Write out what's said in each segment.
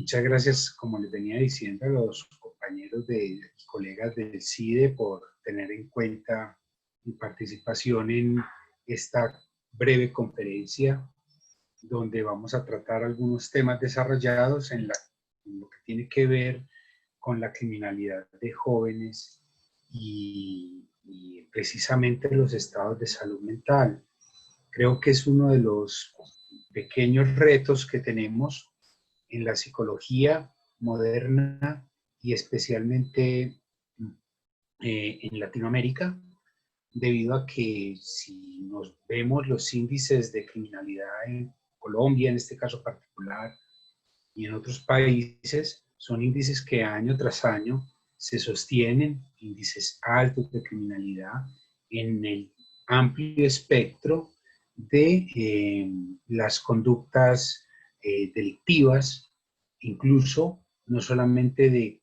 Muchas gracias, como les venía diciendo, a los compañeros y colegas del CIDE por tener en cuenta mi participación en esta breve conferencia donde vamos a tratar algunos temas desarrollados en lo que tiene que ver con la criminalidad de jóvenes y precisamente los estados de salud mental. Creo que es uno de los pequeños retos que tenemos en la psicología moderna y especialmente en Latinoamérica, debido a que si nos vemos los índices de criminalidad en Colombia, en este caso particular, y en otros países, son índices que año tras año se sostienen, índices altos de criminalidad en el amplio espectro de las conductas delictivas, incluso no solamente de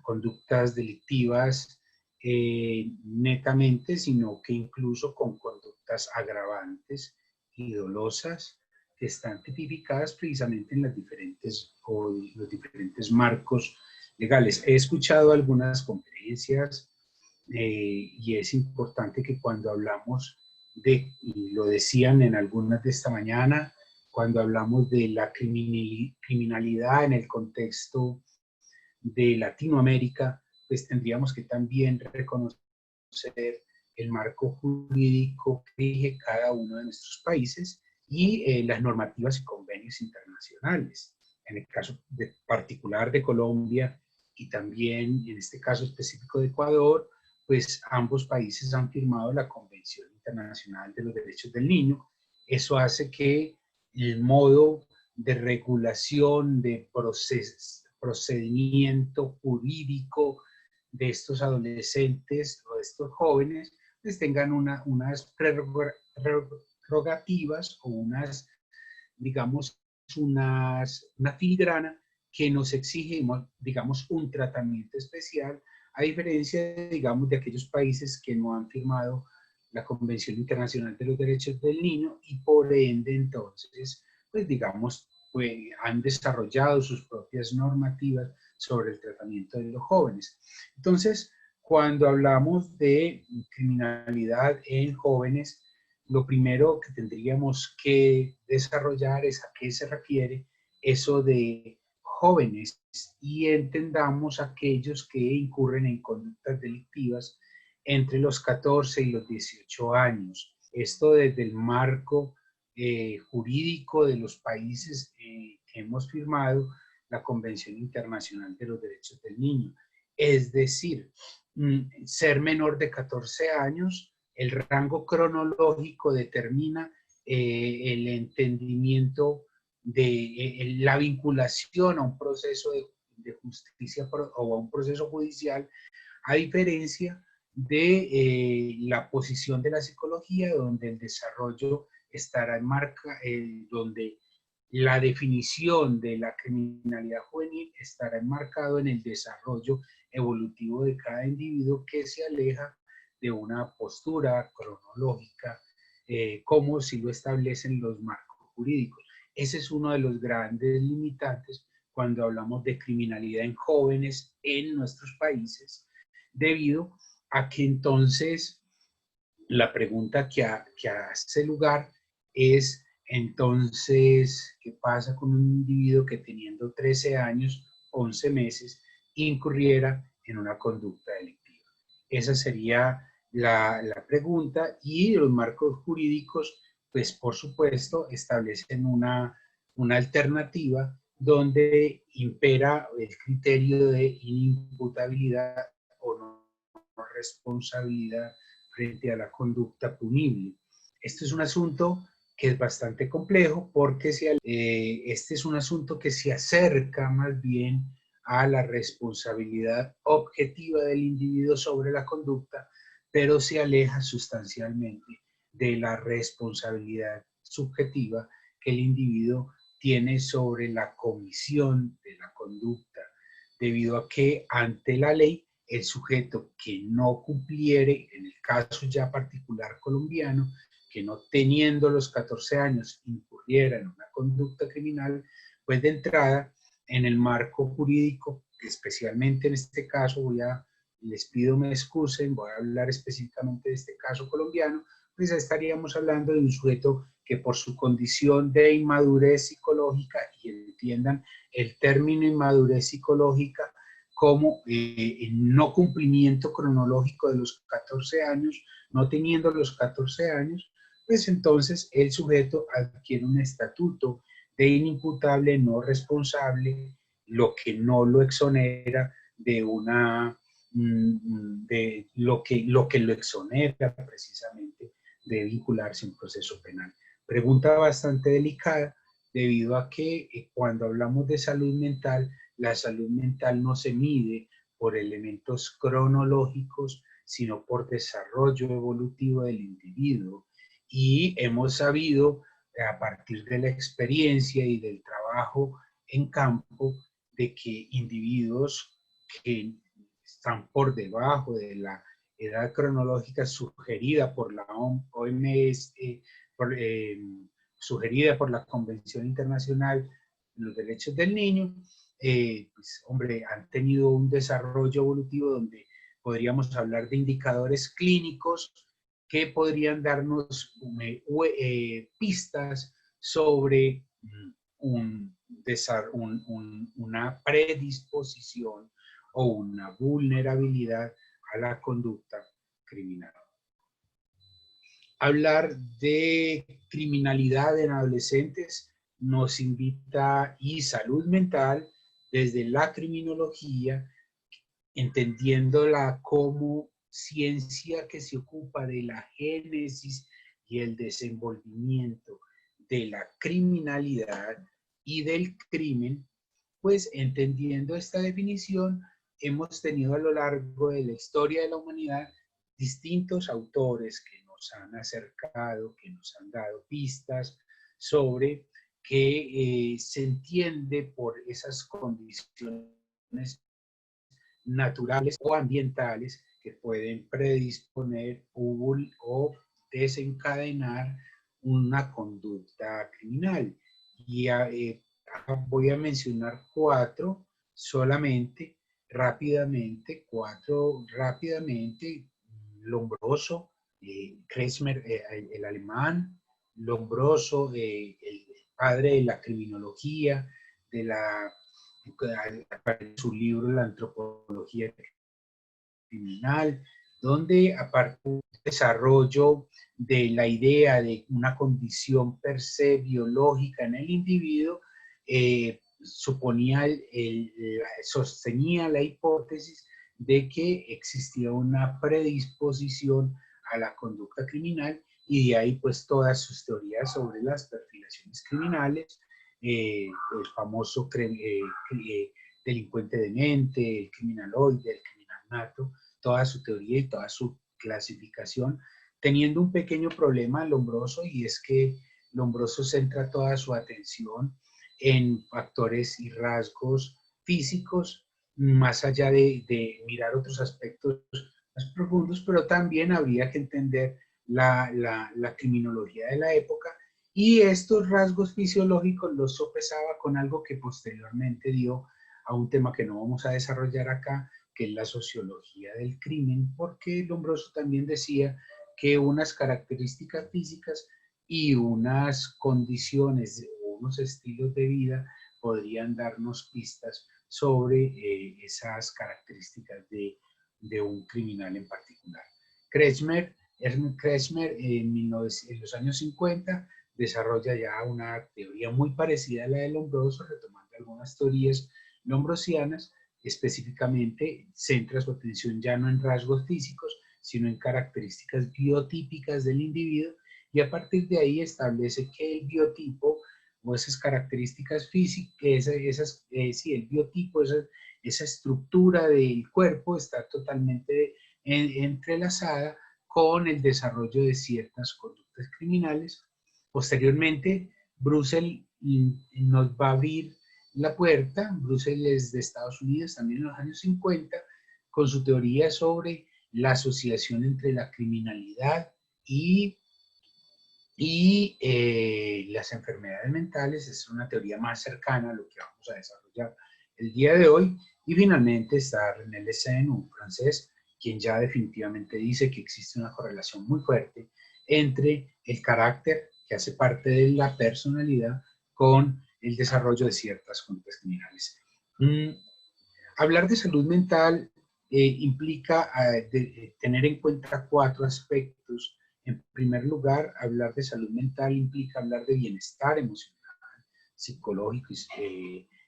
conductas delictivas netamente, sino que incluso con conductas agravantes y dolosas que están tipificadas precisamente en los diferentes marcos legales. He escuchado algunas conferencias y es importante que cuando hablamos y lo decían en algunas de esta mañana, cuando hablamos de la criminalidad en el contexto de Latinoamérica, pues tendríamos que también reconocer el marco jurídico que rige cada uno de nuestros países y las normativas y convenios internacionales. En el caso particular de Colombia y también en este caso específico de Ecuador, pues ambos países han firmado la Convención Internacional de los Derechos del Niño. Eso hace que el modo de regulación, de procedimiento jurídico de estos adolescentes o de estos jóvenes, pues tengan unas prerrogativas o digamos, una filigrana que nos exige, digamos, un tratamiento especial, a diferencia, digamos, de aquellos países que no han firmado la Convención Internacional de los Derechos del Niño y por ende, entonces, pues digamos, pues, han desarrollado sus propias normativas sobre el tratamiento de los jóvenes. Entonces, cuando hablamos de criminalidad en jóvenes, lo primero que tendríamos que desarrollar es a qué se refiere eso de jóvenes y entendamos aquellos que incurren en conductas delictivas entre los 14 y los 18 años. Esto desde el marco jurídico de los países que hemos firmado la Convención Internacional de los Derechos del Niño. Es decir, ser menor de 14 años, el rango cronológico determina el entendimiento de la vinculación a un proceso de justicia o a un proceso judicial, a diferencia de la posición de la psicología, donde el desarrollo estará en marca, donde la definición de la criminalidad juvenil estará enmarcado en el desarrollo evolutivo de cada individuo que se aleja de una postura cronológica, como si lo establecen los marcos jurídicos. Ese es uno de los grandes limitantes cuando hablamos de criminalidad en jóvenes en nuestros países, debido a que entonces la pregunta que hace lugar es, entonces, ¿qué pasa con un individuo que teniendo 13 años, 11 meses, incurriera en una conducta delictiva? Esa sería la pregunta, y los marcos jurídicos, pues por supuesto, establecen una alternativa donde impera el criterio de inimputabilidad o no responsabilidad frente a la conducta punible. Este es un asunto que es bastante complejo porque este es un asunto que se acerca más bien a la responsabilidad objetiva del individuo sobre la conducta, pero se aleja sustancialmente de la responsabilidad subjetiva que el individuo tiene sobre la comisión de la conducta, debido a que ante la ley el sujeto que no cumpliere, en el caso ya particular colombiano, que no teniendo los 14 años incurriera en una conducta criminal, pues de entrada en el marco jurídico, especialmente en este caso, les pido me excusen, voy a hablar específicamente de este caso colombiano, pues estaríamos hablando de un sujeto que por su condición de inmadurez psicológica, y entiendan el término inmadurez psicológica como no cumplimiento cronológico de los 14 años, no teniendo los 14 años, pues entonces el sujeto adquiere un estatuto de inimputable no responsable, lo que no lo exonera de lo que lo exonera precisamente de vincularse a un proceso penal. Pregunta bastante delicada, debido a que cuando hablamos de salud mental, la salud mental no se mide por elementos cronológicos, sino por desarrollo evolutivo del individuo. Y hemos sabido, a partir de la experiencia y del trabajo en campo, de que individuos que están por debajo de la edad cronológica sugerida por la OMS, sugerida por la Convención Internacional de los Derechos del Niño, pues, hombre, han tenido un desarrollo evolutivo donde podríamos hablar de indicadores clínicos que podrían darnos pistas sobre una predisposición o una vulnerabilidad a la conducta criminal. Hablar de criminalidad en adolescentes nos invita, y salud mental desde la criminología, entendiéndola como ciencia que se ocupa de la génesis y el desenvolvimiento de la criminalidad y del crimen, pues entendiendo esta definición, hemos tenido a lo largo de la historia de la humanidad distintos autores que nos han acercado, que nos han dado pistas sobre que se entiende por esas condiciones naturales o ambientales que pueden predisponer o desencadenar una conducta criminal. Y voy a mencionar solamente, rápidamente, Lombroso, Kretschmer, el alemán, Lombroso, el padre de la criminología, su libro La antropología criminal, donde aparte del desarrollo de la idea de una condición per se biológica en el individuo, sostenía la hipótesis de que existía una predisposición a la conducta criminal, y de ahí pues todas sus teorías sobre las perfilaciones criminales, el famoso delincuente demente, el criminaloide, el criminal nato, toda su teoría y toda su clasificación, teniendo un pequeño problema Lombroso, y es que Lombroso centra toda su atención en factores y rasgos físicos, más allá de mirar otros aspectos más profundos, pero también habría que entender la criminología de la época, y estos rasgos fisiológicos los sopesaba con algo que posteriormente dio a un tema que no vamos a desarrollar acá, que es la sociología del crimen, porque Lombroso también decía que unas características físicas y unas condiciones, unos estilos de vida podrían darnos pistas sobre esas características de un criminal en particular. Ernst Kretschmer en los años 50 desarrolla ya una teoría muy parecida a la de Lombroso, retomando algunas teorías lombrosianas. Específicamente centra su atención ya no en rasgos físicos, sino en características biotípicas del individuo, y a partir de ahí establece que el biotipo o esas características físicas, el biotipo, esa estructura del cuerpo está totalmente entrelazada con el desarrollo de ciertas conductas criminales. Posteriormente, Brussel nos va a abrir la puerta. Brussel es de Estados Unidos, también en los años 50, con su teoría sobre la asociación entre la criminalidad y Y las enfermedades mentales es una teoría más cercana a lo que vamos a desarrollar el día de hoy. Y finalmente está René Lessen, un francés, quien ya definitivamente dice que existe una correlación muy fuerte entre el carácter, que hace parte de la personalidad, con el desarrollo de ciertas conductas criminales. Hablar de salud mental implica tener en cuenta 4 aspectos. En primer lugar, hablar de salud mental implica hablar de bienestar emocional, psicológico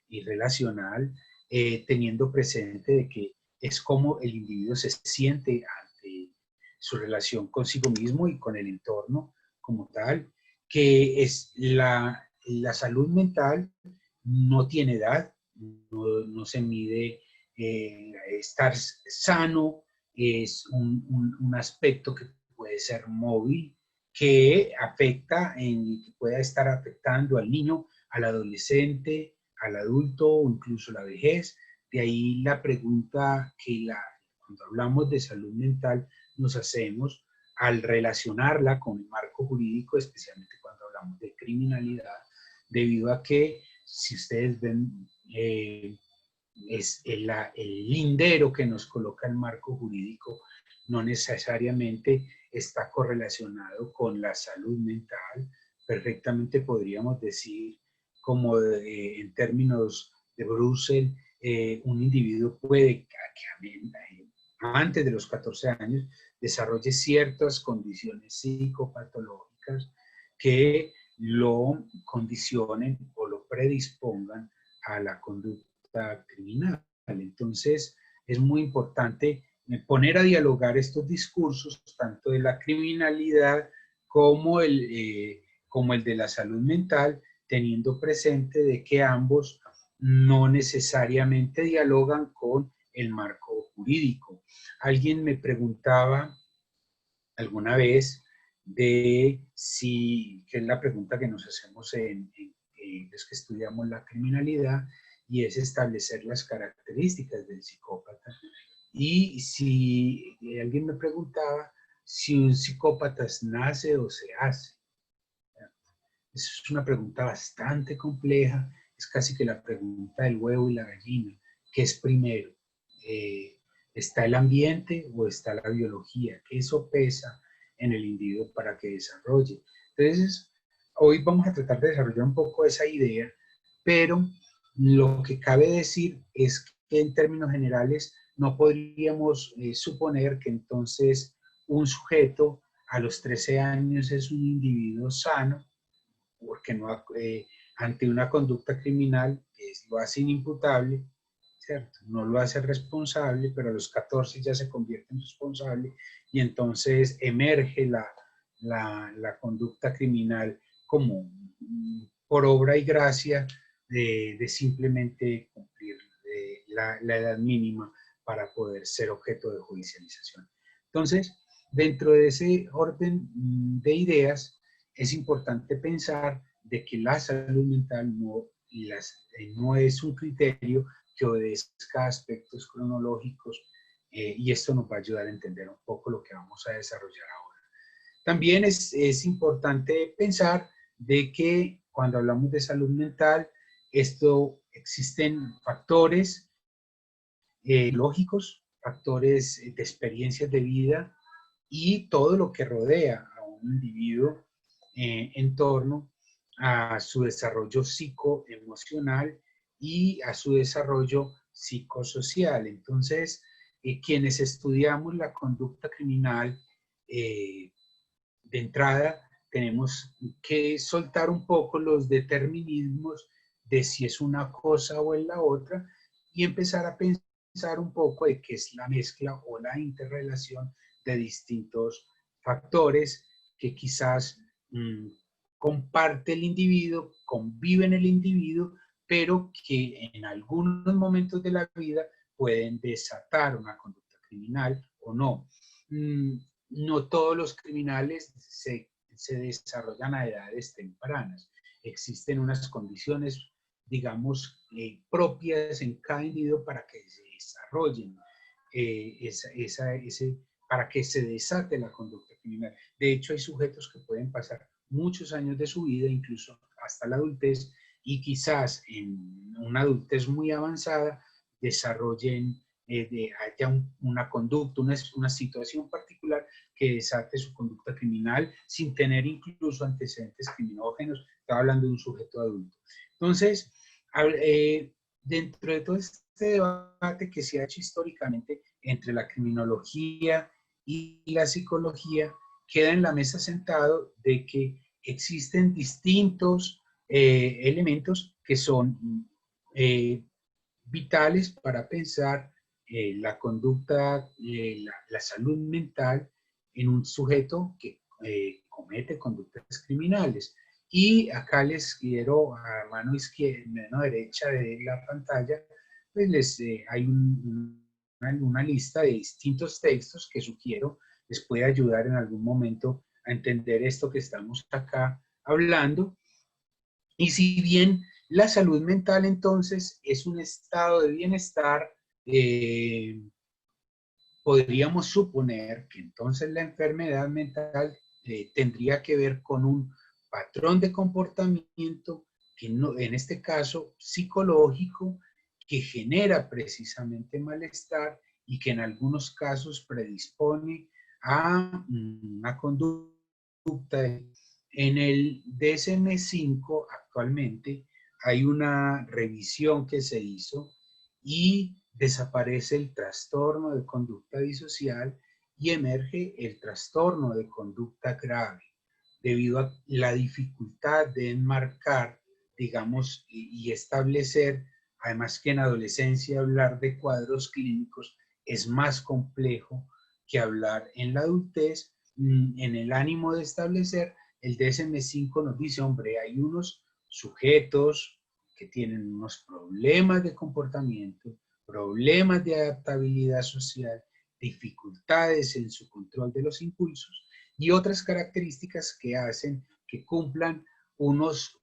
y relacional, teniendo presente de que es como el individuo se siente ante su relación consigo mismo y con el entorno como tal, que es la salud mental no tiene edad, no se mide estar sano, es un aspecto que puede ser móvil, que afecta, que pueda estar afectando al niño, al adolescente, al adulto o incluso la vejez. De ahí la pregunta que cuando hablamos de salud mental nos hacemos al relacionarla con el marco jurídico, especialmente cuando hablamos de criminalidad, debido a que si ustedes ven, es el lindero que nos coloca el marco jurídico no necesariamente está correlacionado con la salud mental. Perfectamente podríamos decir, como en términos de Brussel, un individuo puede, antes de los 14 años, desarrolle ciertas condiciones psicopatológicas que lo condicionen o lo predispongan a la conducta criminal. Entonces, es muy importante poner a dialogar estos discursos, tanto de la criminalidad como el de la salud mental, teniendo presente de que ambos no necesariamente dialogan con el marco jurídico. Alguien me preguntaba alguna vez de si, que es la pregunta que nos hacemos en los que estudiamos la criminalidad, y es establecer las características del psicópata. Y si alguien me preguntaba si un psicópata nace o se hace. Es una pregunta bastante compleja, es casi que la pregunta del huevo y la gallina. ¿Qué es primero? ¿Está el ambiente o está la biología? ¿Qué eso pesa en el individuo para que desarrolle? Entonces, hoy vamos a tratar de desarrollar un poco esa idea, pero lo que cabe decir es que en términos generales no podríamos suponer que entonces un sujeto a los 13 años es un individuo sano, porque no, ante una conducta criminal lo hace inimputable, ¿cierto? No lo hace responsable, pero a los 14 ya se convierte en responsable y entonces emerge la conducta criminal como por obra y gracia de simplemente cumplir la edad mínima para poder ser objeto de judicialización. Entonces, dentro de ese orden de ideas, es importante pensar de que la salud mental no es un criterio que obedezca aspectos cronológicos, y esto nos va a ayudar a entender un poco lo que vamos a desarrollar ahora. También es importante pensar de que cuando hablamos de salud mental, existen factores lógicos, factores de experiencias de vida y todo lo que rodea a un individuo en torno a su desarrollo psicoemocional y a su desarrollo psicosocial. Entonces, quienes estudiamos la conducta criminal, de entrada tenemos que soltar un poco los determinismos de si es una cosa o es la otra y empezar a pensar un poco de qué es la mezcla o la interrelación de distintos factores que quizás comparte el individuo, convive en el individuo, pero que en algunos momentos de la vida pueden desatar una conducta criminal o no. No todos los criminales se desarrollan a edades tempranas. Existen unas condiciones, digamos, propias en cada individuo para que se desarrollen, para que se desate la conducta criminal. De hecho, hay sujetos que pueden pasar muchos años de su vida, incluso hasta la adultez, y quizás en una adultez muy avanzada desarrollen, haya una conducta, una situación particular que desate su conducta criminal sin tener incluso antecedentes criminógenos. Estaba hablando de un sujeto adulto. Entonces, dentro de todo este debate que se ha hecho históricamente entre la criminología y la psicología, queda en la mesa sentado de que existen distintos elementos que son vitales para pensar la conducta, la salud mental en un sujeto que comete conductas criminales. Y acá les quiero, a mano izquierda, mano derecha de la pantalla, pues hay una lista de distintos textos que sugiero les puede ayudar en algún momento a entender esto que estamos acá hablando. Y si bien la salud mental entonces es un estado de bienestar, podríamos suponer que entonces la enfermedad mental tendría que ver con un patrón de comportamiento, que no, en este caso psicológico, que genera precisamente malestar y que en algunos casos predispone a una conducta. En el DSM-5 actualmente hay una revisión que se hizo y desaparece el trastorno de conducta disocial y emerge el trastorno de conducta grave, debido a la dificultad de enmarcar, digamos, y establecer, además que en adolescencia hablar de cuadros clínicos es más complejo que hablar en la adultez. En el ánimo de establecer, el DSM-5 nos dice, hombre, hay unos sujetos que tienen unos problemas de comportamiento, problemas de adaptabilidad social, dificultades en su control de los impulsos y otras características que hacen que cumplan unos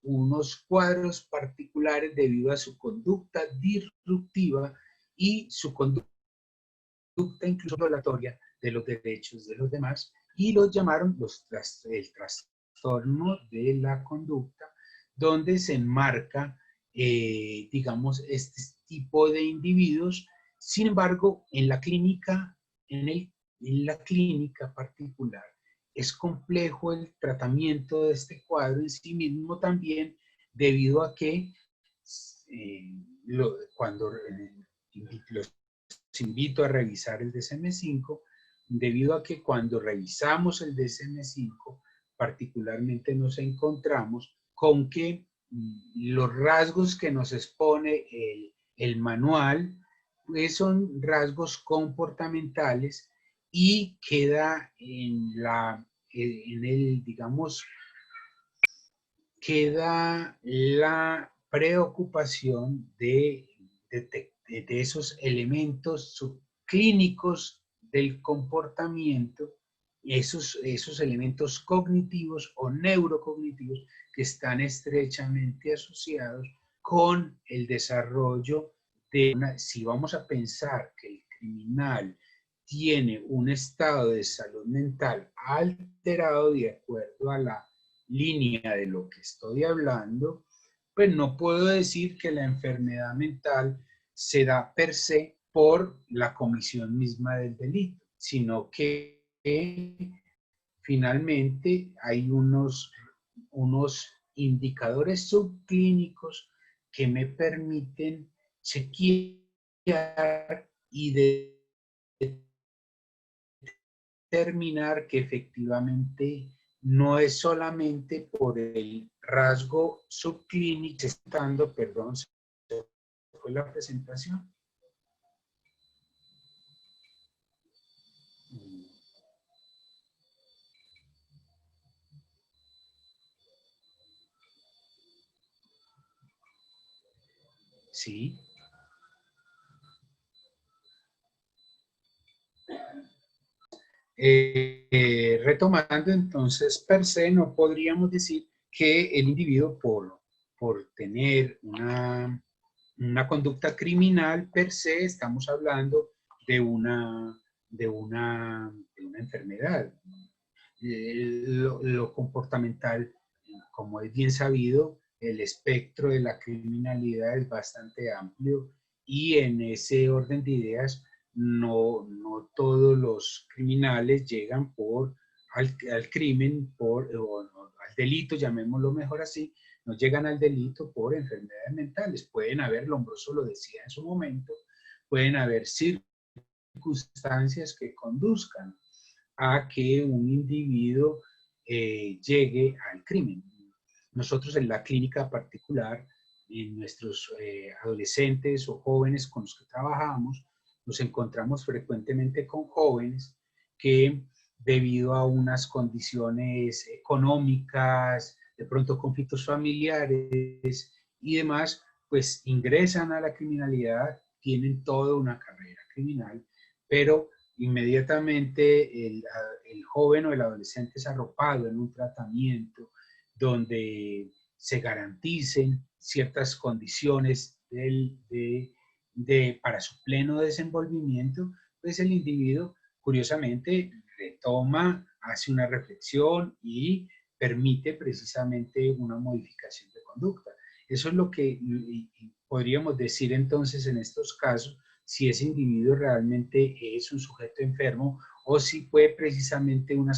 cuadros particulares debido a su conducta disruptiva y su conducta incluso violatoria de los derechos de los demás, y los llamaron el trastorno de la conducta, donde se enmarca, digamos, este tipo de individuos. Sin embargo, en la clínica, en la clínica particular, es complejo el tratamiento de este cuadro en sí mismo también, debido a que cuando los invito a revisar el DSM-5, debido a que cuando revisamos el DSM-5, particularmente nos encontramos con que los rasgos que nos expone el manual pues son rasgos comportamentales y queda digamos, queda la preocupación de esos elementos subclínicos del comportamiento, esos elementos cognitivos o neurocognitivos que están estrechamente asociados con el desarrollo de si vamos a pensar que el criminal tiene un estado de salud mental alterado de acuerdo a la línea de lo que estoy hablando, pues no puedo decir que la enfermedad mental se da per se por la comisión misma del delito, sino que finalmente hay unos indicadores subclínicos que me permiten chequear y determinar que efectivamente no es solamente por el rasgo subclínico, perdón, se fue la presentación. Sí. Retomando entonces, per se no podríamos decir que el individuo por tener una conducta criminal per se, estamos hablando de una enfermedad. Lo comportamental como es bien sabido, el espectro de la criminalidad es bastante amplio y en ese orden de ideas no todos los criminales llegan al crimen, o al delito, llamémoslo mejor así, no llegan al delito por enfermedades mentales. Pueden haber, Lombroso lo decía en su momento, pueden haber circunstancias que conduzcan a que un individuo llegue al crimen. Nosotros en la clínica particular, en nuestros adolescentes o jóvenes con los que trabajamos, nos encontramos frecuentemente con jóvenes que debido a unas condiciones económicas, de pronto conflictos familiares y demás, pues ingresan a la criminalidad, tienen toda una carrera criminal, pero inmediatamente el joven o el adolescente es arropado en un tratamiento donde se garanticen ciertas condiciones para su pleno desenvolvimiento, pues el individuo curiosamente retoma, hace una reflexión y permite precisamente una modificación de conducta. Eso es lo que podríamos decir entonces en estos casos, si ese individuo realmente es un sujeto enfermo o si fue precisamente una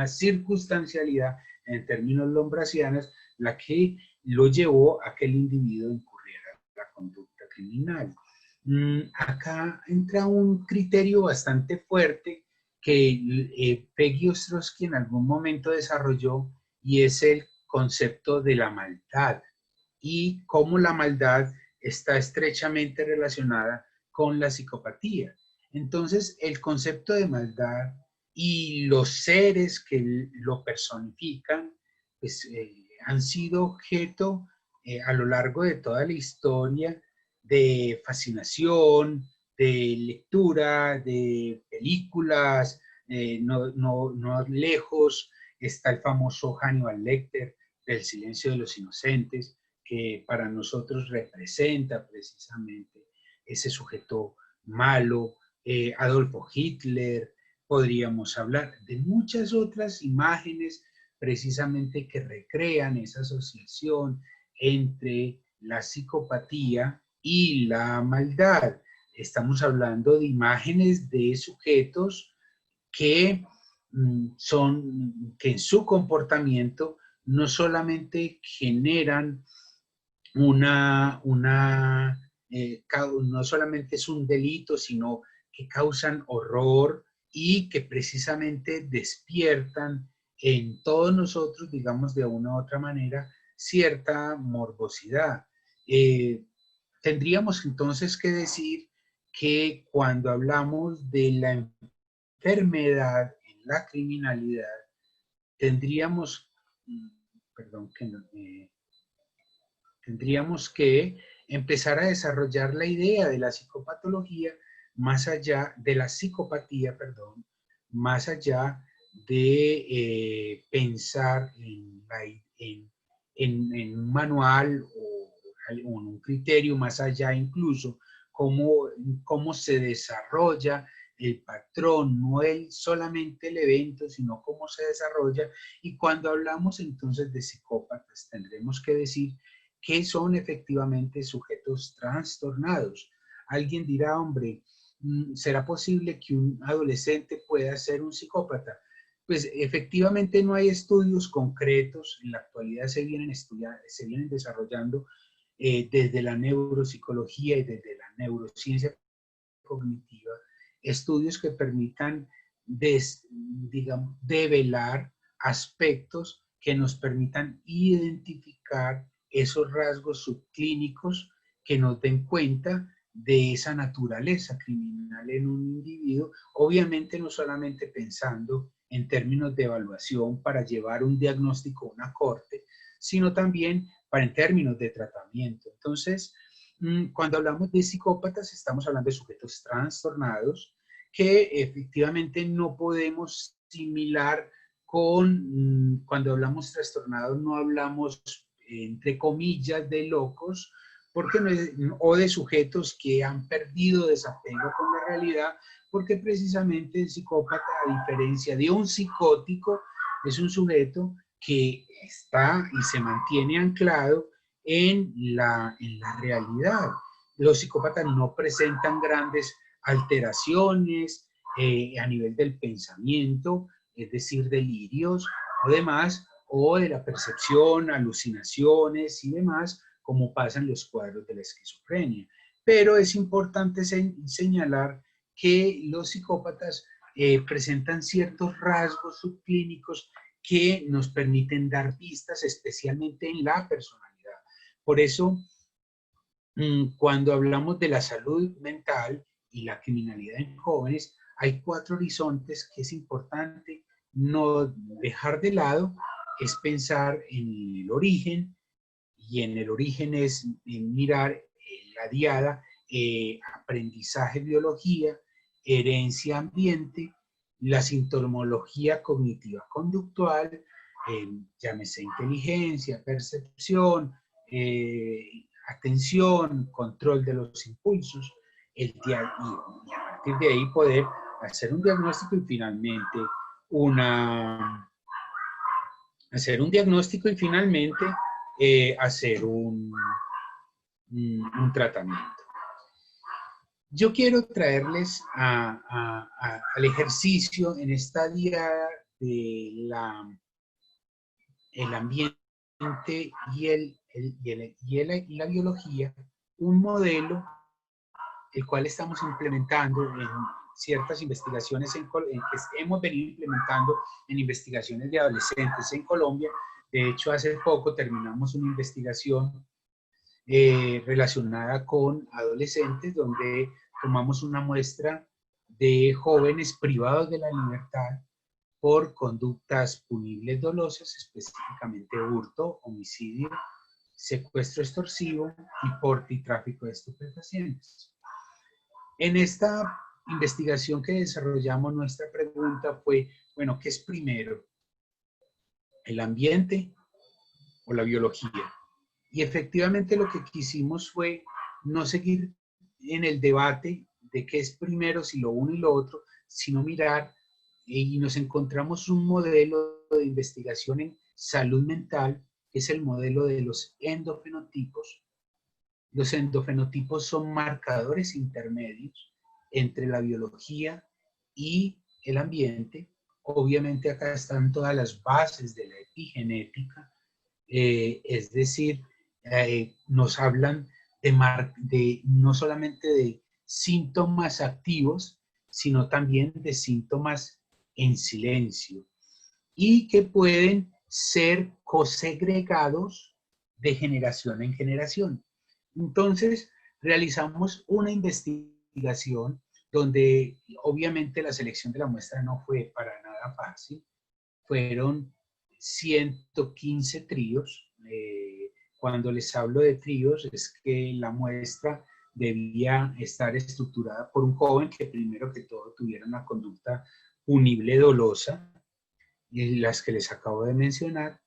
circunstancialidad en términos lombrasianos la que lo llevó a que el individuo incurriera en la conducta criminal. Acá entra un criterio bastante fuerte que Peggy Ostrowski en algún momento desarrolló y es el concepto de la maldad y cómo la maldad está estrechamente relacionada con la psicopatía. Entonces, el concepto de maldad y los seres que lo personifican, pues han sido objeto a lo largo de toda la historia de fascinación, de lectura, de películas, no lejos está el famoso Hannibal Lecter del Silencio de los Inocentes, que para nosotros representa precisamente ese sujeto malo, Adolfo Hitler, podríamos hablar de muchas otras imágenes precisamente que recrean esa asociación entre la psicopatía y la maldad. Estamos hablando de imágenes de sujetos que que en su comportamiento no solamente generan no solamente es un delito, sino que causan horror y que precisamente despiertan en todos nosotros, digamos de una u otra manera, cierta morbosidad. Tendríamos entonces que decir que cuando hablamos de la enfermedad en la criminalidad, tendríamos, perdón, tendríamos que empezar a desarrollar la idea de la psicopatología más allá de la psicopatía, perdón, más allá de pensar en un manual o en un criterio más allá incluso cómo se desarrolla el patrón, no solamente el evento, sino cómo se desarrolla. Y cuando hablamos entonces de psicópatas, tendremos que decir que son efectivamente sujetos trastornados. Alguien dirá, hombre, ¿será posible que un adolescente pueda ser un psicópata? Pues efectivamente no hay estudios concretos, en la actualidad se vienen desarrollando desde la neuropsicología y desde la neurociencia cognitiva, estudios que permitan, digamos, develar aspectos que nos permitan identificar esos rasgos subclínicos que nos den cuenta de esa naturaleza criminal en un individuo, obviamente no solamente pensando en términos de evaluación para llevar un diagnóstico a una corte, sino también para en términos de tratamiento. Entonces, cuando hablamos de psicópatas, estamos hablando de sujetos trastornados que efectivamente no podemos similar cuando hablamos trastornados, no hablamos, entre comillas, de locos, porque o de sujetos que han perdido desapego con la realidad, porque precisamente el psicópata, a diferencia de un psicótico, es un sujeto que está y se mantiene anclado en la realidad. Los psicópatas no presentan grandes alteraciones a nivel del pensamiento, es decir, delirios o demás, o de la percepción, alucinaciones y demás, como pasan los cuadros de la esquizofrenia. Pero es importante señalar que los psicópatas presentan ciertos rasgos subclínicos que nos permiten dar pistas, especialmente en la personalidad. Por eso, cuando hablamos de la salud mental y la criminalidad en jóvenes, hay 4 horizontes que es importante no dejar de lado, es pensar en el origen, y en el origen es mirar la diada, aprendizaje, biología, herencia, ambiente, la sintomología cognitiva conductual, llámese inteligencia, percepción, atención, control de los impulsos, y a partir de ahí poder hacer un diagnóstico y finalmente hacer un tratamiento. Yo quiero traerles al ejercicio en esta diada de el ambiente y la biología, un modelo el cual estamos implementando en ciertas investigaciones que hemos venido implementando en investigaciones de adolescentes en Colombia. De hecho, hace poco terminamos una investigación relacionada con adolescentes, donde tomamos una muestra de jóvenes privados de la libertad por conductas punibles dolosas, específicamente hurto, homicidio, secuestro extorsivo y porte y tráfico de estupefacientes. En esta investigación que desarrollamos, nuestra pregunta fue, bueno, ¿qué es primero? ¿El ambiente o la biología? Y efectivamente lo que quisimos fue no seguir en el debate de qué es primero, si lo uno y lo otro, sino mirar y nos encontramos un modelo de investigación en salud mental, que es el modelo de los endofenotipos. Los endofenotipos son marcadores intermedios entre la biología y el ambiente. Obviamente acá están todas las bases de la epigenética, es decir, nos hablan no solamente de síntomas activos, sino también de síntomas en silencio y que pueden ser cosegregados de generación en generación. Entonces, realizamos una investigación donde obviamente la selección de la muestra no fue para nada fácil. Fueron 115 tríos. Cuando les hablo de tríos es que la muestra debía estar estructurada por un joven que primero que todo tuviera una conducta punible dolosa, las que les acabo de mencionar,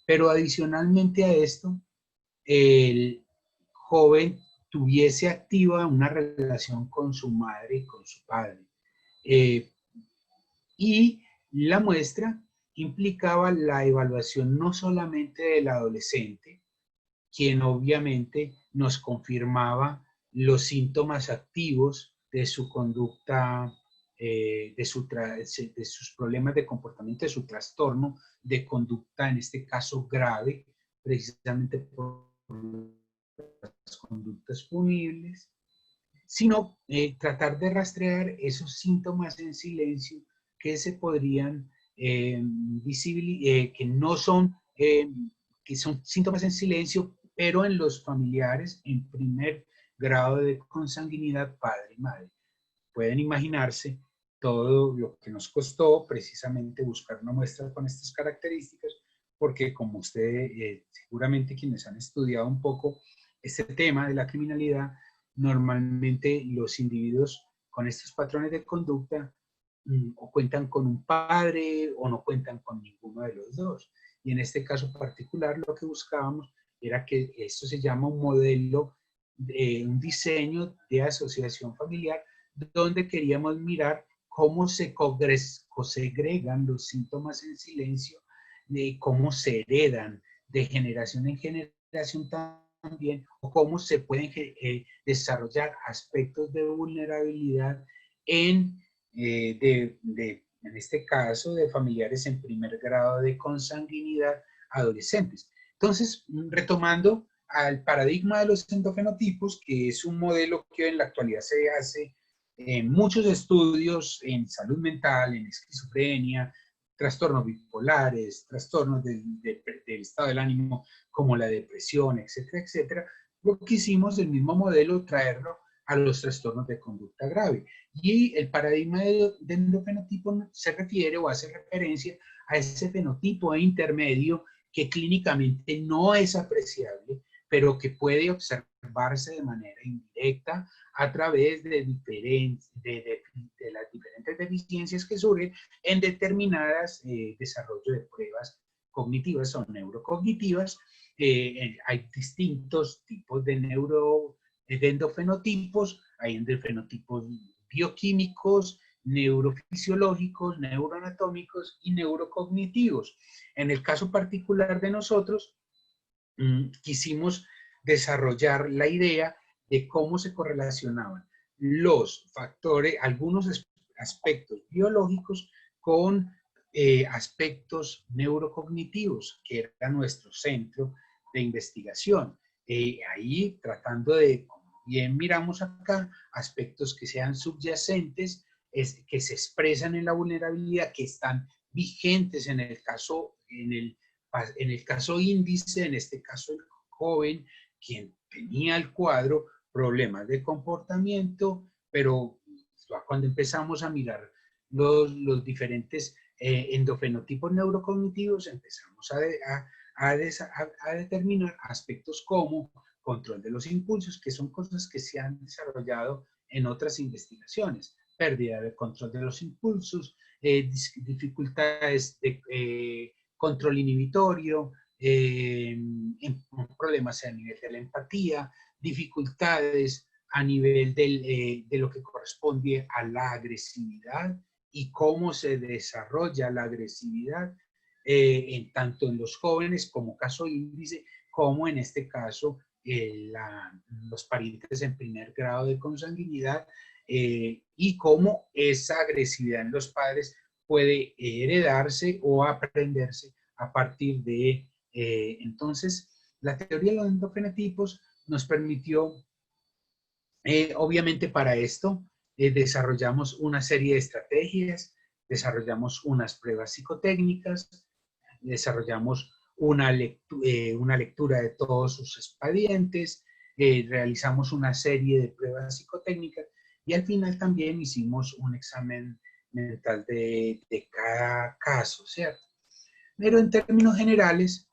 pero adicionalmente a esto, el joven tuviese activa una relación con su madre y con su padre. Y la muestra implicaba la evaluación no solamente del adolescente, quien obviamente nos confirmaba los síntomas activos de su conducta, de sus problemas de comportamiento, de su trastorno de conducta, en este caso grave, precisamente por las conductas punibles, sino tratar de rastrear esos síntomas en silencio que se podrían que no son, que son síntomas en silencio, pero en los familiares en primer grado de consanguinidad padre y madre. Pueden imaginarse todo lo que nos costó precisamente buscar una muestra con estas características, porque como ustedes, seguramente quienes han estudiado un poco este tema de la criminalidad, normalmente los individuos con estos patrones de conducta o cuentan con un padre o no cuentan con ninguno de los dos. Y en este caso particular lo que buscábamos era que esto se llama un modelo, un diseño de asociación familiar, donde queríamos mirar cómo se cosegregan los síntomas en silencio de cómo se heredan de generación en generación también, o cómo se pueden desarrollar aspectos de vulnerabilidad en, en este caso, de familiares en primer grado de consanguinidad adolescentes. Entonces, retomando al paradigma de los endofenotipos, que es un modelo que en la actualidad se hace en muchos estudios en salud mental, en esquizofrenia, trastornos bipolares, trastornos del estado del ánimo, como la depresión, etcétera, etcétera. Lo que hicimos, el mismo modelo, traerlo a los trastornos de conducta grave. Y el paradigma de endofenotipo se refiere o hace referencia a ese fenotipo intermedio que clínicamente no es apreciable, pero que puede observarse de manera indirecta a través de las diferentes deficiencias que surgen en determinadas desarrollo de pruebas cognitivas o neurocognitivas. Hay distintos tipos de endofenotipos, hay endofenotipos bioquímicos, neurofisiológicos, neuroanatómicos y neurocognitivos. En el caso particular de nosotros, quisimos desarrollar la idea de cómo se correlacionaban los factores, algunos aspectos biológicos con aspectos neurocognitivos, que era nuestro centro de investigación. Ahí tratando de, como bien miramos acá, aspectos que sean subyacentes, que se expresan en la vulnerabilidad, que están vigentes en el caso, en el caso índice, en este caso el joven, quien tenía el cuadro, problemas de comportamiento, pero cuando empezamos a mirar los diferentes endofenotipos neurocognitivos, empezamos a determinar aspectos como control de los impulsos, que son cosas que se han desarrollado en otras investigaciones, pérdida de control de los impulsos, dificultades de control inhibitorio, problemas a nivel de la empatía, dificultades a nivel de lo que corresponde a la agresividad y cómo se desarrolla la agresividad, tanto en los jóvenes como caso índice, como en este caso los parientes en primer grado de consanguinidad, y cómo esa agresividad en los padres puede heredarse o aprenderse a partir de, entonces, la teoría de los endofenotipos nos permitió, obviamente para esto, desarrollamos una serie de estrategias, desarrollamos unas pruebas psicotécnicas, desarrollamos una lectura de todos sus expedientes, realizamos una serie de pruebas psicotécnicas y al final también hicimos un examen mental de cada caso, ¿cierto? Pero en términos generales,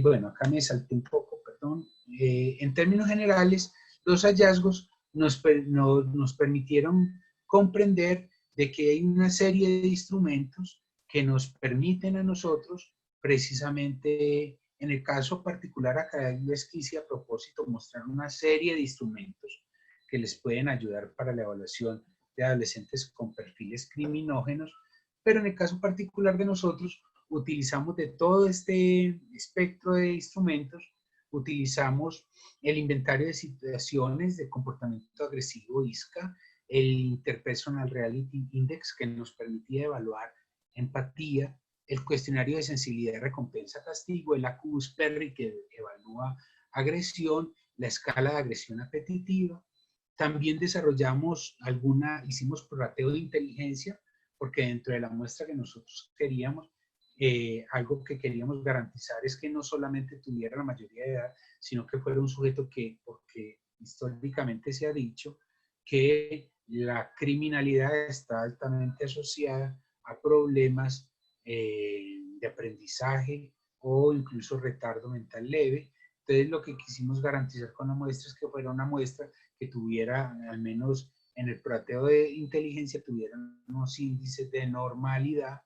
bueno, acá me salté un poco, perdón. En términos generales, los hallazgos nos permitieron comprender de que hay una serie de instrumentos que nos permiten a nosotros, precisamente en el caso particular acá de la esquicia, a propósito, mostrar una serie de instrumentos que les pueden ayudar para la evaluación de adolescentes con perfiles criminógenos, pero en el caso particular de nosotros, utilizamos de todo este espectro de instrumentos, utilizamos el inventario de situaciones de comportamiento agresivo ISCA, el Interpersonal Reality Index, que nos permitía evaluar empatía, el cuestionario de sensibilidad, recompensa, castigo, el ACUS-PERRY, que evalúa agresión, la escala de agresión apetitiva. También desarrollamos hicimos prorrateo de inteligencia, porque dentro de la muestra que nosotros queríamos, algo que queríamos garantizar es que no solamente tuviera la mayoría de edad, sino que fuera un sujeto porque históricamente se ha dicho que la criminalidad está altamente asociada a problemas de aprendizaje o incluso retardo mental leve. Entonces lo que quisimos garantizar con la muestra es que fuera una muestra que tuviera, al menos en el proteo de inteligencia, tuviera unos índices de normalidad.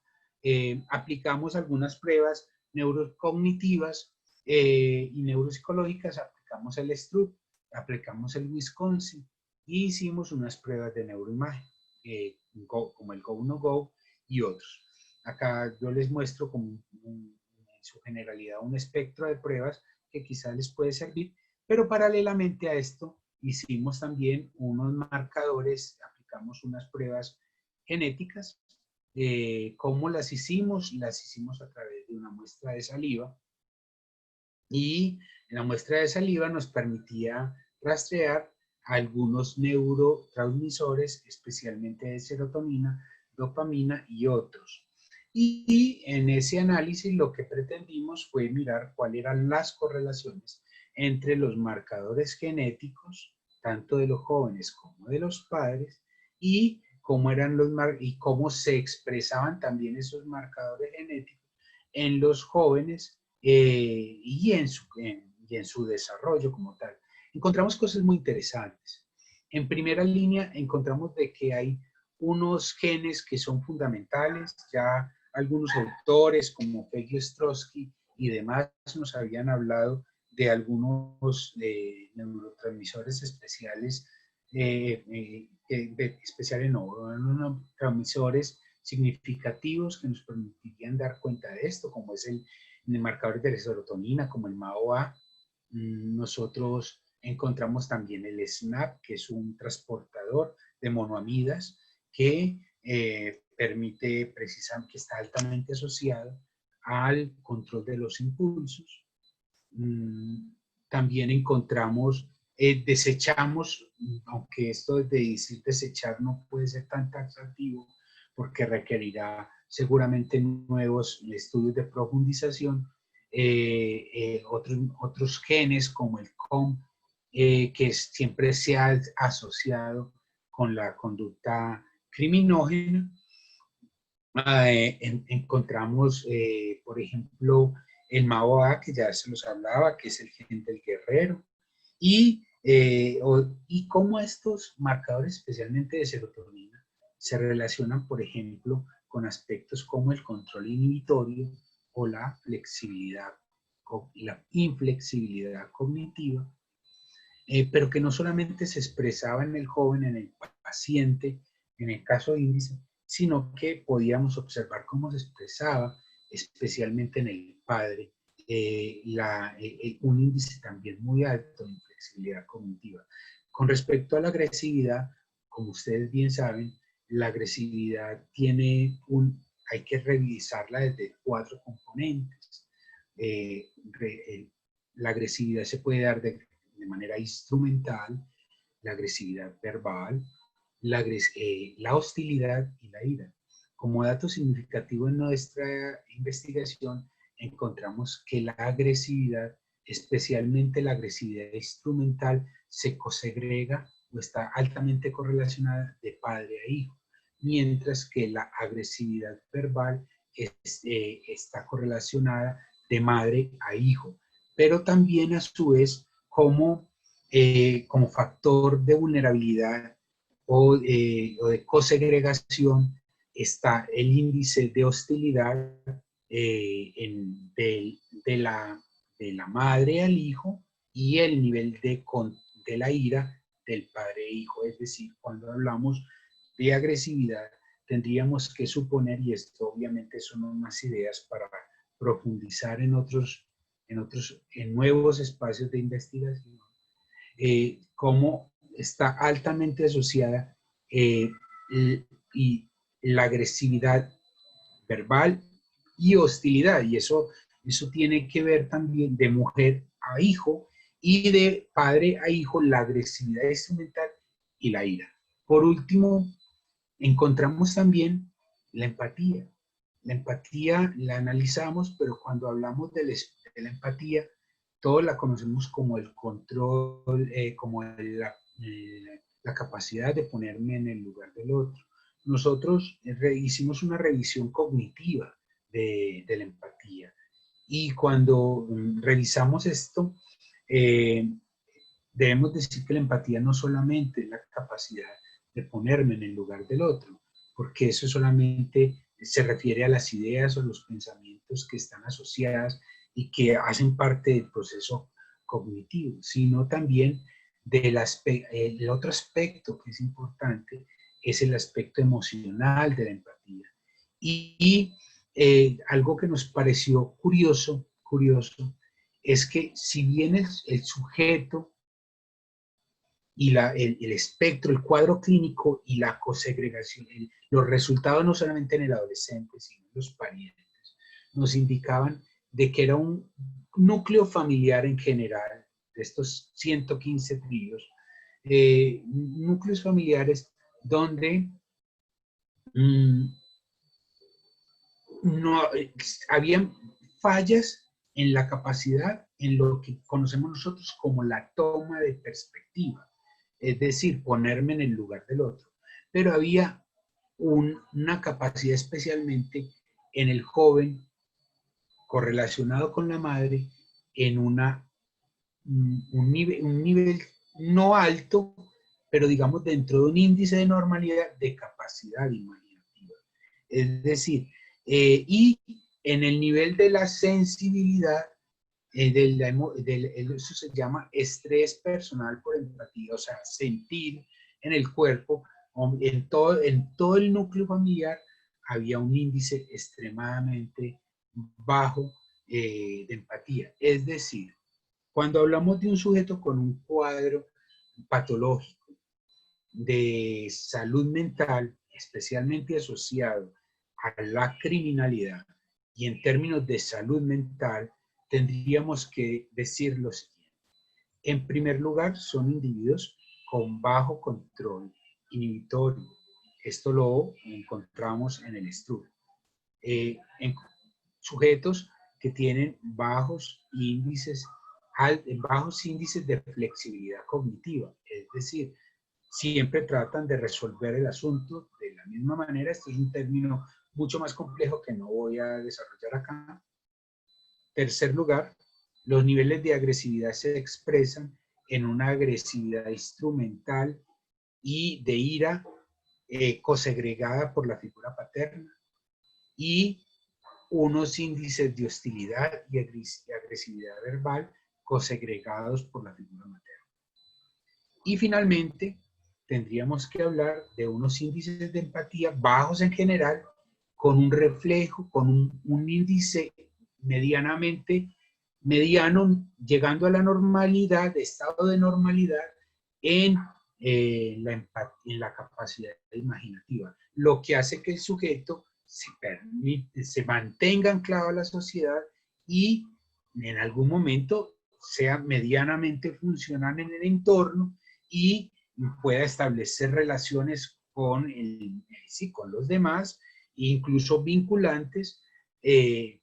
Aplicamos algunas pruebas neurocognitivas y neuropsicológicas, aplicamos el STRUP, aplicamos el Wisconsin y hicimos unas pruebas de neuroimagen, como el Go No Go y otros. Acá yo les muestro como su generalidad un espectro de pruebas que quizás les puede servir, pero paralelamente a esto hicimos también unos marcadores, aplicamos unas pruebas genéticas. ¿Cómo las hicimos? Las hicimos a través de una muestra de saliva, y la muestra de saliva nos permitía rastrear algunos neurotransmisores, especialmente de serotonina, dopamina y otros. Y en ese análisis lo que pretendimos fue mirar cuáles eran las correlaciones entre los marcadores genéticos, tanto de los jóvenes como de los padres, y cómo se expresaban también esos marcadores genéticos en los jóvenes y en su desarrollo como tal. Encontramos cosas muy interesantes. En primera línea encontramos de que hay unos genes que son fundamentales. Ya algunos autores como Peggy Ostrowski y demás nos habían hablado de algunos neurotransmisores especiales, neurotransmisores significativos que nos permitirían dar cuenta de esto, como es el marcador de serotonina, como el MAO-A. Nosotros encontramos también el SNAP, que es un transportador de monoamidas que permite precisamente, que está altamente asociado al control de los impulsos. También encontramos, desechamos, aunque esto de decir desechar no puede ser tan taxativo, porque requerirá seguramente nuevos estudios de profundización, otros genes como el COM, que siempre se ha asociado con la conducta criminógena. Encontramos, por ejemplo, el MAO-A, que ya se los hablaba, que es el gen del guerrero, y cómo estos marcadores, especialmente de serotonina, se relacionan, por ejemplo, con aspectos como el control inhibitorio o la inflexibilidad cognitiva, pero que no solamente se expresaba en el joven, en el paciente, en el caso índice, sino que podíamos observar cómo se expresaba, especialmente en el padre, un índice también muy alto de inflexibilidad cognitiva. Con respecto a la agresividad, como ustedes bien saben, la agresividad hay que revisarla desde 4 componentes. La agresividad se puede dar de manera instrumental, la agresividad verbal, la hostilidad y la ira. Como dato significativo en nuestra investigación, encontramos que la agresividad, especialmente la agresividad instrumental, se cosegrega o está altamente correlacionada de padre a hijo, mientras que la agresividad verbal está correlacionada de madre a hijo, pero también a su vez como factor de vulnerabilidad o de cosegregación está el índice de hostilidad de la madre al hijo y el nivel de la ira del padre e hijo. Es decir, cuando hablamos de agresividad, tendríamos que suponer, y esto obviamente son unas ideas para profundizar en nuevos espacios de investigación, cómo está altamente asociada y la agresividad verbal y hostilidad, y eso tiene que ver también de mujer a hijo y de padre a hijo, la agresividad instrumental y la ira. Por último, encontramos también la empatía. La empatía la analizamos, pero cuando hablamos de la empatía, todos la conocemos como el control, como la capacidad de ponerme en el lugar del otro. Nosotros hicimos una revisión cognitiva de la empatía, y cuando revisamos esto, debemos decir que la empatía no solamente es la capacidad de ponerme en el lugar del otro, porque eso solamente se refiere a las ideas o los pensamientos que están asociadas y que hacen parte del proceso cognitivo, sino también el otro aspecto que es importante es el aspecto emocional de la empatía. Y algo que nos pareció curioso, es que si bien el sujeto y el espectro, el cuadro clínico y la cosegregación, los resultados no solamente en el adolescente, sino en los parientes, nos indicaban de que era un núcleo familiar en general, de estos 115 tríos, núcleos familiares donde no, habían fallas en la capacidad, en lo que conocemos nosotros como la toma de perspectiva, es decir, ponerme en el lugar del otro. Pero había una capacidad especialmente en el joven correlacionado con la madre en un nivel no alto, pero digamos dentro de un índice de normalidad de capacidad imaginativa. Es decir, y en el nivel de la sensibilidad, eso se llama estrés personal por empatía, o sea, sentir en el cuerpo, en todo el núcleo familiar, había un índice extremadamente bajo de empatía. Es decir, cuando hablamos de un sujeto con un cuadro patológico de salud mental, especialmente asociado a la criminalidad, y en términos de salud mental, tendríamos que decir lo siguiente. En primer lugar, son individuos con bajo control inhibitorio. Esto lo encontramos en el estudio. En sujetos que tienen bajos índices de flexibilidad cognitiva, es decir, siempre tratan de resolver el asunto de la misma manera. Este es un término mucho más complejo que no voy a desarrollar acá. Tercer lugar, los niveles de agresividad se expresan en una agresividad instrumental y de ira cosegregada por la figura paterna y unos índices de hostilidad y agresividad verbal cosegregados por la figura materna. Y finalmente, tendríamos que hablar de unos índices de empatía bajos en general, con un reflejo, con un índice medianamente mediano, llegando a la normalidad, de estado de normalidad, en la capacidad imaginativa, lo que hace que el sujeto se mantenga anclado a la sociedad y en algún momento sea medianamente funcional en el entorno y pueda establecer relaciones con los demás, incluso vinculantes,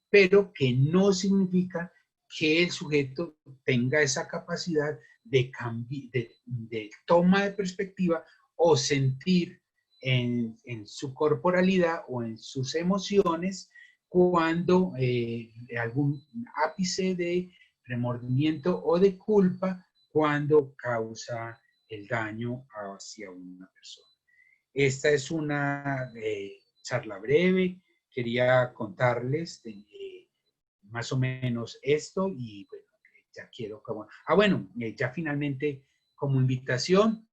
pero que no significa que el sujeto tenga esa capacidad de toma de perspectiva o sentir en su corporalidad o en sus emociones cuando algún ápice de remordimiento o de culpa cuando causa el daño hacia una persona. Esta es una charla breve. Quería contarles más o menos esto y bueno, ya quiero como... ya finalmente como invitación,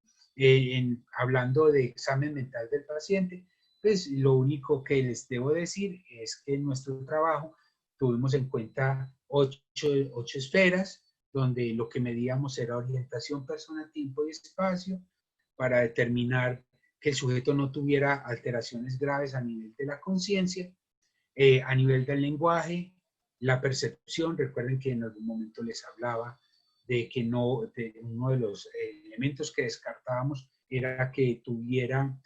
hablando de examen mental del paciente, pues lo único que les debo decir es que en nuestro trabajo tuvimos en cuenta ocho esferas, donde lo que medíamos era orientación personal, tiempo y espacio, para determinar que el sujeto no tuviera alteraciones graves a nivel de la conciencia, a nivel del lenguaje, la percepción. Recuerden que en algún momento les hablaba de que uno de los elementos que descartábamos era que tuviera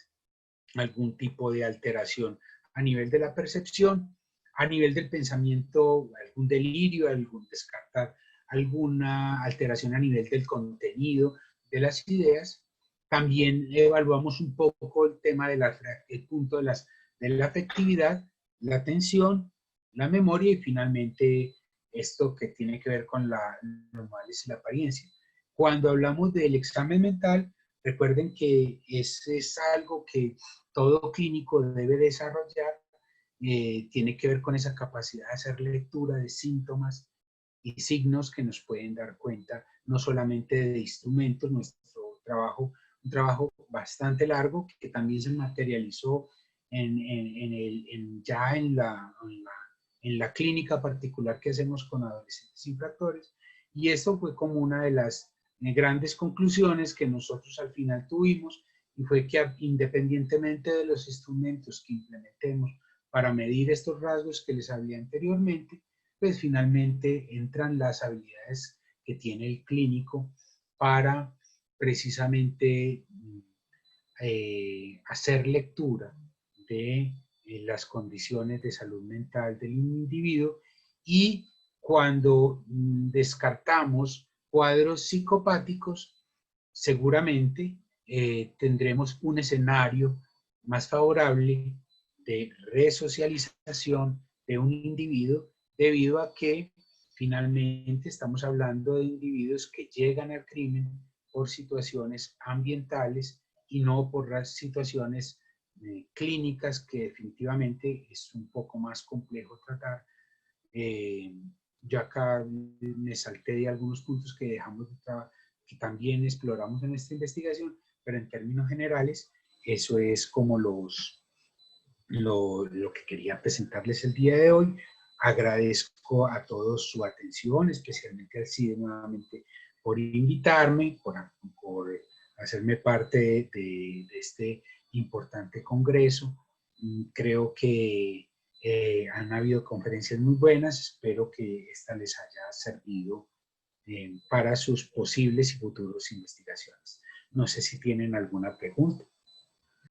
algún tipo de alteración a nivel de la percepción, a nivel del pensamiento, algún delirio, descartar alguna alteración a nivel del contenido de las ideas. También evaluamos un poco el tema el punto de la afectividad, la atención, la memoria y finalmente esto que tiene que ver con la normales y la apariencia. Cuando hablamos del examen mental, recuerden que es algo que todo clínico debe desarrollar, tiene que ver con esa capacidad de hacer lectura de síntomas y signos que nos pueden dar cuenta no solamente de instrumentos. Nuestro trabajo, un trabajo bastante largo que también se materializó ya en la clínica particular que hacemos con adolescentes infractores. Y esto fue como una de las grandes conclusiones que nosotros al final tuvimos, y fue que independientemente de los instrumentos que implementemos para medir estos rasgos que les hablé anteriormente, pues finalmente entran las habilidades que tiene el clínico para precisamente hacer lectura de las condiciones de salud mental del individuo, y cuando descartamos cuadros psicopáticos, seguramente tendremos un escenario más favorable de resocialización de un individuo, debido a que finalmente estamos hablando de individuos que llegan al crimen por situaciones ambientales y no por las situaciones clínicas, que definitivamente es un poco más complejo tratar. Yo acá me salté de algunos puntos que dejamos que también exploramos en esta investigación, pero en términos generales, eso es como lo que quería presentarles el día de hoy. Agradezco a todos su atención, especialmente al CIDE nuevamente por invitarme, por hacerme parte de este importante congreso. Creo que han habido conferencias muy buenas, espero que esta les haya servido para sus posibles y futuras investigaciones. No sé si tienen alguna pregunta.